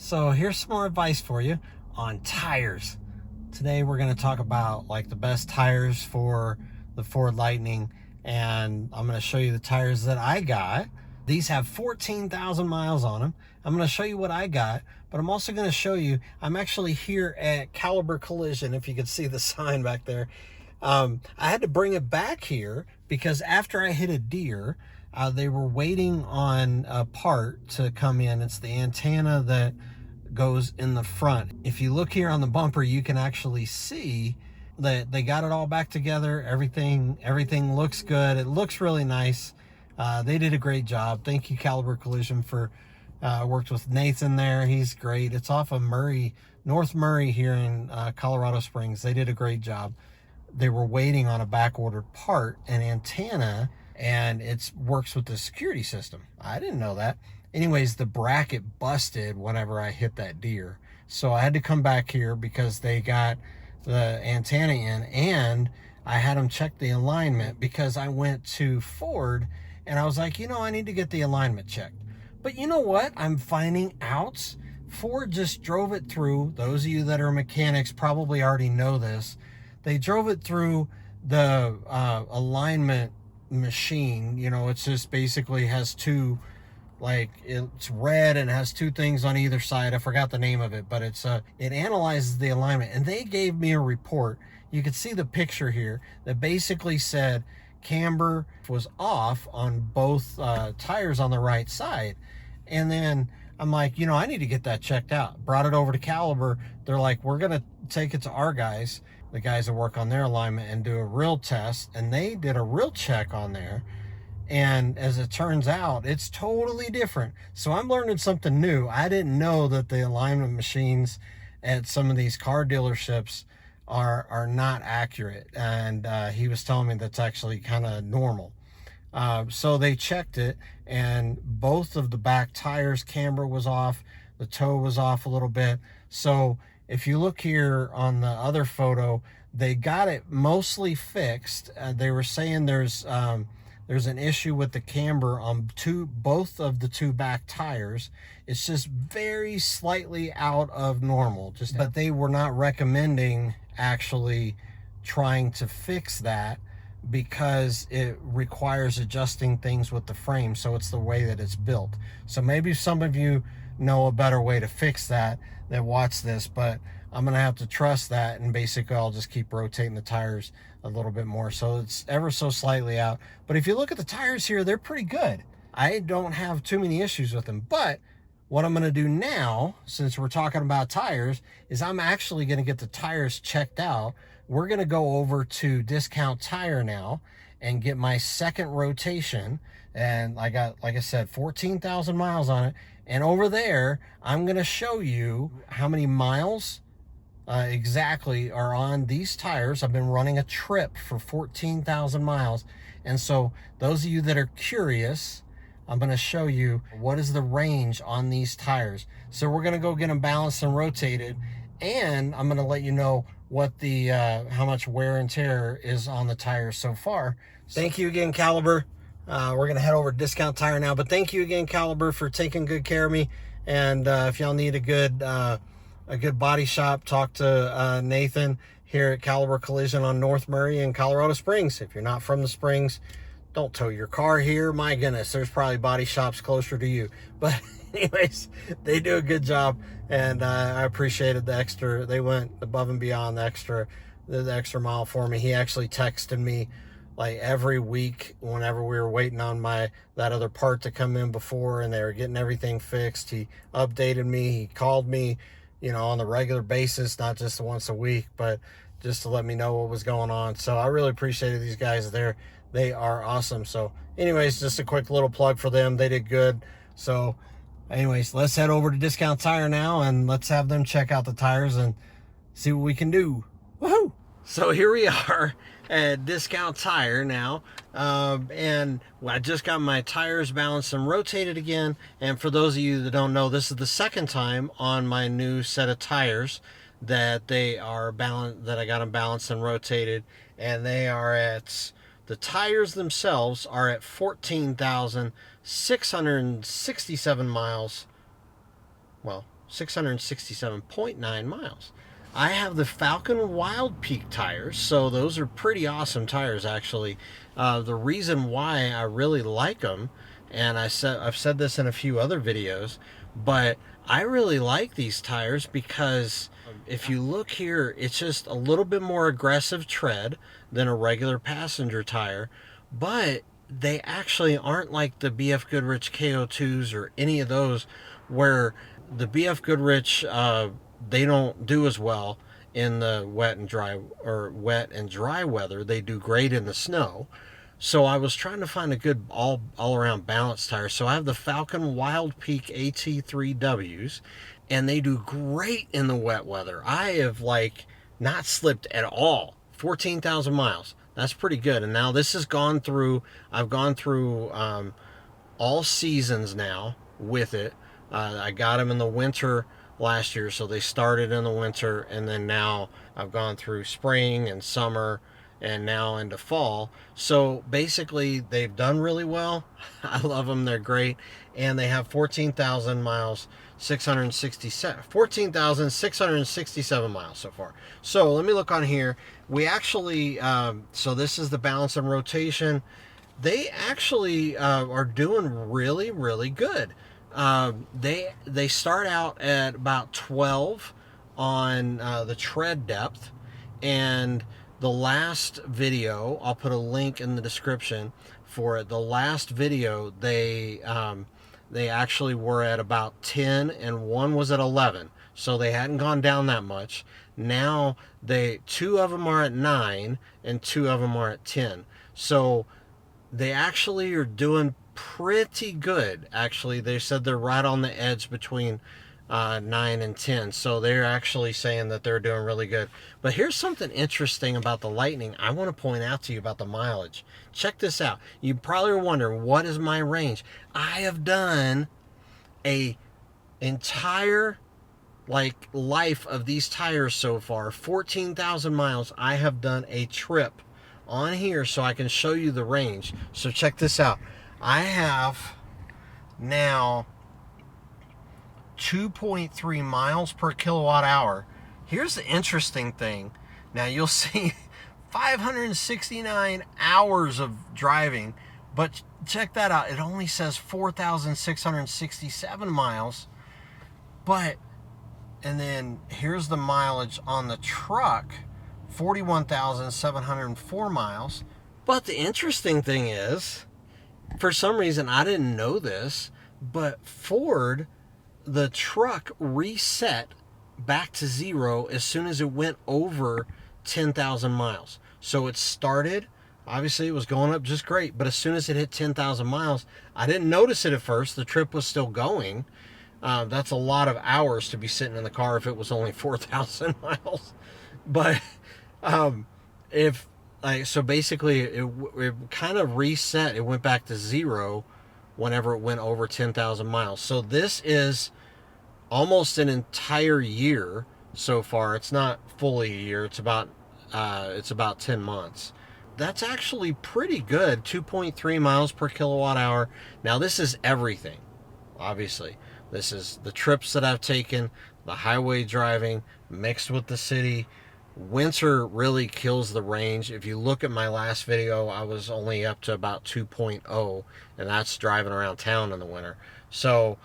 So here's some more advice for you on tires. Today we're going to talk about like the best tires for the Ford Lightning, and I'm going to show you the tires that I got. These have 14,000 miles on them. I'm going to show you what I got, but I'm also going to show you, I'm actually here at Caliber Collision, if you can see the sign back there. I had to bring it back here because after I hit a deer, they were waiting on a part to come in. It's the antenna that goes in the front. If you look here on the bumper, you can actually see that they got it all back together. Everything looks good. It looks really nice. They did a great job. Thank you, Caliber Collision, for worked with Nathan there. He's great. It's off of North Murray here in Colorado Springs. They did a great job. They were waiting on a back-ordered part, an antenna, and it works with the security system. I didn't know that. Anyways, the bracket busted whenever I hit that deer. So I had to come back here because they got the antenna in, and I had them check the alignment because I went to Ford and I was like, I need to get the alignment checked. But you know what? I'm finding out Ford just drove it through. Those of you that are mechanics probably already know this. They drove it through the alignment machine. It's just basically has two, like, it's red and has two things on either side. I forgot the name of it, but it analyzes the alignment, and they gave me a report. You can see the picture here that basically said camber was off on both tires on the right side. And then I'm like, I need to get that checked out. Brought it over to Caliber. They're like, we're gonna take it to our guys, the guys that work on their alignment, and do a real test. And they did a real check on there. And as it turns out, it's totally different. So I'm learning something new. I didn't know that the alignment machines at some of these car dealerships are not accurate. And he was telling me that's actually kind of normal. So they checked it, and both of the back tires, camber was off, the toe was off a little bit. So if you look here on the other photo, they got it mostly fixed. They were saying there's an issue with the camber on both of the two back tires. It's just very slightly out of normal. But they were not recommending actually trying to fix that because it requires adjusting things with the frame. So it's the way that it's built. So maybe some of you know a better way to fix that watch this, but I'm gonna have to trust that, and basically I'll just keep rotating the tires a little bit more, so it's ever so slightly out. But if you look at the tires here, they're pretty good. I don't have too many issues with them. But what I'm gonna do now, since we're talking about tires, is I'm actually gonna get the tires checked out. We're gonna go over to Discount Tire now and get my second rotation. And I got, like I said, 14,000 miles on it. And over there, I'm gonna show you how many miles exactly are on these tires. I've been running a trip for 14,000 miles. And so those of you that are curious, I'm going to show you what is the range on these tires. So we're going to go get them balanced and rotated, and I'm going to let you know what the how much wear and tear is on the tires so far. Thank you again, Caliber. We're going to head over to Discount Tire now, but thank you again, Caliber, for taking good care of me. And if y'all need a good body shop, talk to Nathan here at Caliber Collision on North Murray in Colorado Springs. If you're not from the Springs, don't tow your car here. My goodness, there's probably body shops closer to you. But anyways, they do a good job, and I appreciated the extra. They went above and beyond the extra mile for me. He actually texted me like every week whenever we were waiting on that other part to come in before, and they were getting everything fixed. He updated me. He called me, on the regular basis, not just once a week, but just to let me know what was going on. So I really appreciated these guys there. They are awesome. So anyways, just a quick little plug for them. They did good. So anyways, let's head over to Discount Tire now, and let's have them check out the tires and see what we can do. Woohoo! So here we are at Discount Tire now, and I just got my tires balanced and rotated again. And for those of you that don't know, this is the second time on my new set of tires that they are balanced, that I got them balanced and rotated, and they are at, the tires themselves are at 14,667 miles. Well, 667.9 miles. I have the Falken Wildpeak tires, so those are pretty awesome tires actually. The reason why I really like them, and I've said this in a few other videos, but I really like these tires because if you look here, it's just a little bit more aggressive tread than a regular passenger tire, but they actually aren't like the BFGoodrich K02s or any of those, where the BFGoodrich they don't do as well in the wet and dry weather. They do great in the snow. So I was trying to find a good all-around balanced tire. So I have the Falken Wildpeak AT3Ws, and they do great in the wet weather. I have like not slipped at all. 14,000 miles. That's pretty good. And now this has gone through, I've gone through all seasons now with it. I got them in the winter last year, so they started in the winter, and then now I've gone through spring and summer and now into fall. So basically they've done really well. I love them. They're great. And they have 14,000 miles, 14,667 miles so far. So let me look on here. We actually, so this is the balance and rotation. They actually are doing really, really good. They start out at about 12 on the tread depth, and the last video, I'll put a link in the description for it. The last video, they actually were at about 10, and one was at 11, so they hadn't gone down that much. Now two of them are at 9 and two of them are at 10, so they actually are doing pretty good. Actually, they said they're right on the edge between 9 and 10, so they're actually saying that they're doing really good. But here's something interesting about the Lightning I want to point out to you about the mileage. Check this out. You probably are wondering, what is my range? I have done a entire life of these tires so far, 14,000 miles. I have done a trip on here so I can show you the range. So check this out. I have now 2.3 miles per kilowatt hour. Here's the interesting thing. Now you'll see 569 hours of driving, but check that out. It only says 4,667 miles, and then here's the mileage on the truck, 41,704 miles. But the interesting thing is, for some reason, I didn't know this, but Ford, the truck reset back to zero as soon as it went over 10,000 miles. So it started, obviously it was going up just great, but as soon as it hit 10,000 miles, I didn't notice it at first. The trip was still going. That's a lot of hours to be sitting in the car if it was only 4,000 miles. But so basically it kind of reset. It went back to zero whenever it went over 10,000 miles. So this is almost an entire year so far. It's not fully a year. It's about 10 months. That's actually pretty good. 2.3 miles per kilowatt hour. Now this is everything. Obviously, this is the trips that I've taken, the highway driving mixed with the city. Winter really kills the range. If you look at my last video, I was only up to about 2.0, and that's driving around town in the winter. So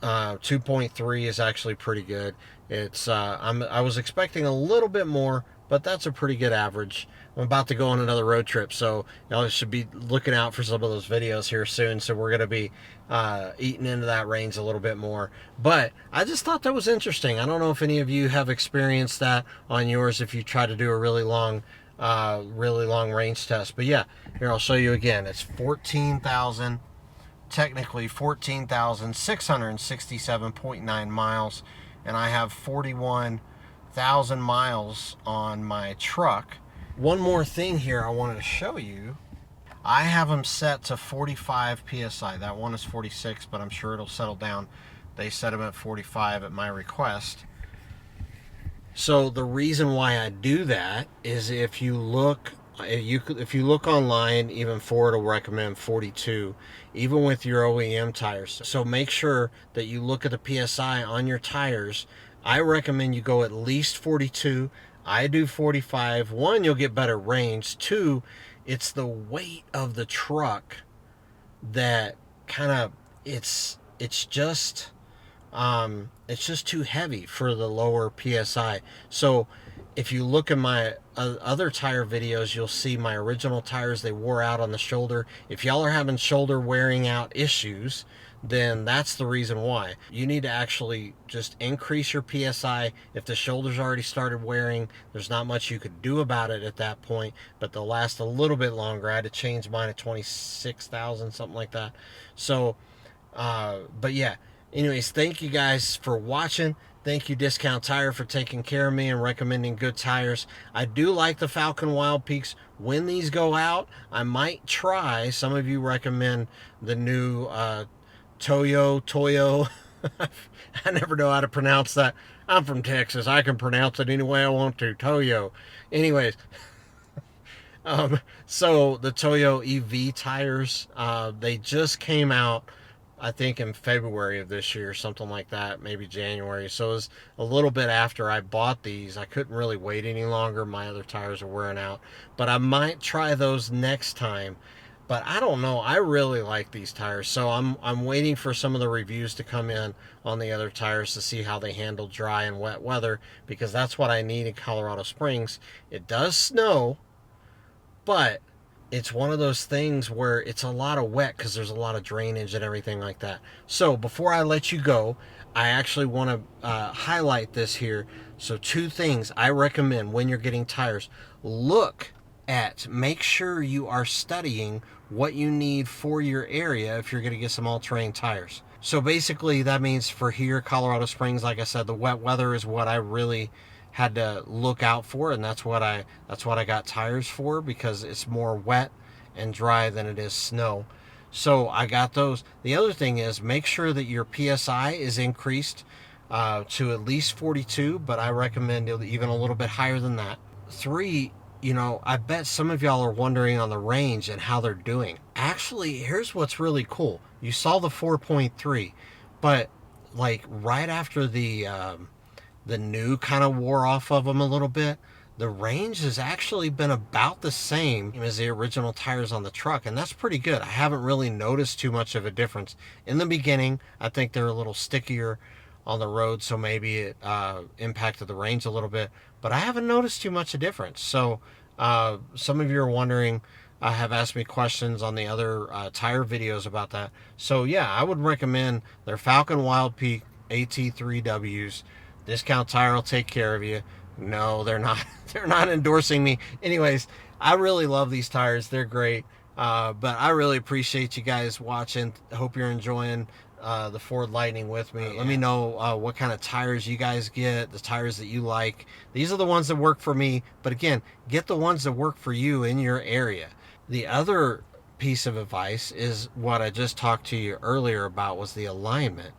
2.3 is actually pretty good. It's I was expecting a little bit more, but that's a pretty good average. I'm about to go on another road trip, so y'all should be looking out for some of those videos here soon. So we're going to be eating into that range a little bit more. But I just thought that was interesting. I don't know if any of you have experienced that on yours if you try to do a really long range test. But yeah, here I'll show you again. It's 14,000, technically 14,667.9 miles, and I have 41,000 miles on my truck. One more thing here I wanted to show you. I have them set to 45 PSI. That one is 46, but I'm sure it'll settle down. They set them at 45 at my request. So the reason why I do that is if you look if you look online, even Ford will recommend 42, even with your OEM tires. So make sure that you look at the PSI on your tires. I recommend you go at least 42. I do 45. One, you'll get better range. Two, it's the weight of the truck that kind of it's just too heavy for the lower PSI. So if you look at my other tire videos, you'll see my original tires, they wore out on the shoulder. If y'all are having shoulder wearing out issues, then that's the reason why. You need to actually just increase your PSI. If the shoulders already started wearing, there's not much you could do about it at that point, but they'll last a little bit longer. I had to change mine at 26,000, something like that. So, but yeah, anyways, thank you guys for watching. Thank you, Discount Tire, for taking care of me and recommending good tires. I do like the Falken Wildpeaks. When these go out, I might try. Some of you recommend the new Toyo. I never know how to pronounce that. I'm from Texas. I can pronounce it any way I want to. Toyo. Anyways, so the Toyo EV tires, they just came out, I think in February of this year, something like that, maybe January. So it was a little bit after I bought these. I couldn't really wait any longer. My other tires are wearing out, but I might try those next time. But I don't know. I really like these tires, so I'm waiting for some of the reviews to come in on the other tires to see how they handle dry and wet weather, because that's what I need in Colorado Springs. It does snow, but it's one of those things where it's a lot of wet because there's a lot of drainage and everything like that. So before I let you go, I actually want to highlight this here. So two things I recommend when you're getting tires. Make sure you are studying what you need for your area if you're going to get some all-terrain tires. So basically that means for here, Colorado Springs, like I said, the wet weather is what I really had to look out for, and that's what I got tires for, because it's more wet and dry than it is snow. So I got those. The other thing is, make sure that your PSI is increased to at least 42, but I recommend even a little bit higher than that. 3, I bet some of y'all are wondering on the range and how they're doing. Actually, here's what's really cool. You saw the 4.3, but like right after the new kind of wore off of them a little bit, the range has actually been about the same as the original tires on the truck, and that's pretty good. I haven't really noticed too much of a difference. In the beginning, I think they're a little stickier on the road, so maybe it impacted the range a little bit, but I haven't noticed too much of a difference. So some of you are wondering, have asked me questions on the other tire videos about that. So yeah, I would recommend their Falken Wildpeak AT3Ws. Discount Tire will take care of you. No, they're not. They're not endorsing me. Anyways, I really love these tires. They're great. But I really appreciate you guys watching. Hope you're enjoying the Ford Lightning with me. Let me know what kind of tires you guys get, the tires that you like. These are the ones that work for me. But again, get the ones that work for you in your area. The other piece of advice is what I just talked to you earlier about, was the alignment.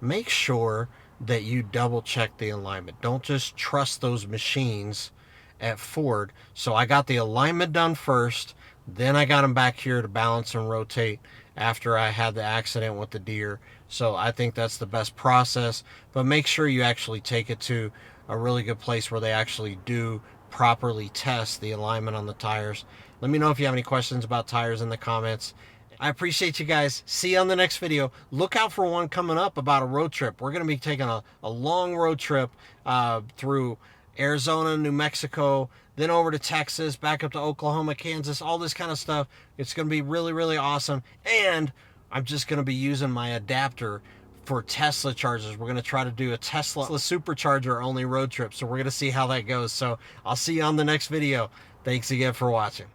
Make sure that you double check the alignment. Don't just trust those machines at Ford. So I got the alignment done first, then I got them back here to balance and rotate after I had the accident with the deer. So I think that's the best process, but make sure you actually take it to a really good place where they actually do properly test the alignment on the tires. Let me know if you have any questions about tires in the comments. I appreciate you guys. See you on the next video. Look out for one coming up about a road trip. We're going to be taking a long road trip through Arizona, New Mexico, then over to Texas, back up to Oklahoma, Kansas, all this kind of stuff. It's going to be really, really awesome. And I'm just going to be using my adapter for Tesla chargers. We're going to try to do a Tesla supercharger only road trip. So we're going to see how that goes. So I'll see you on the next video. Thanks again for watching.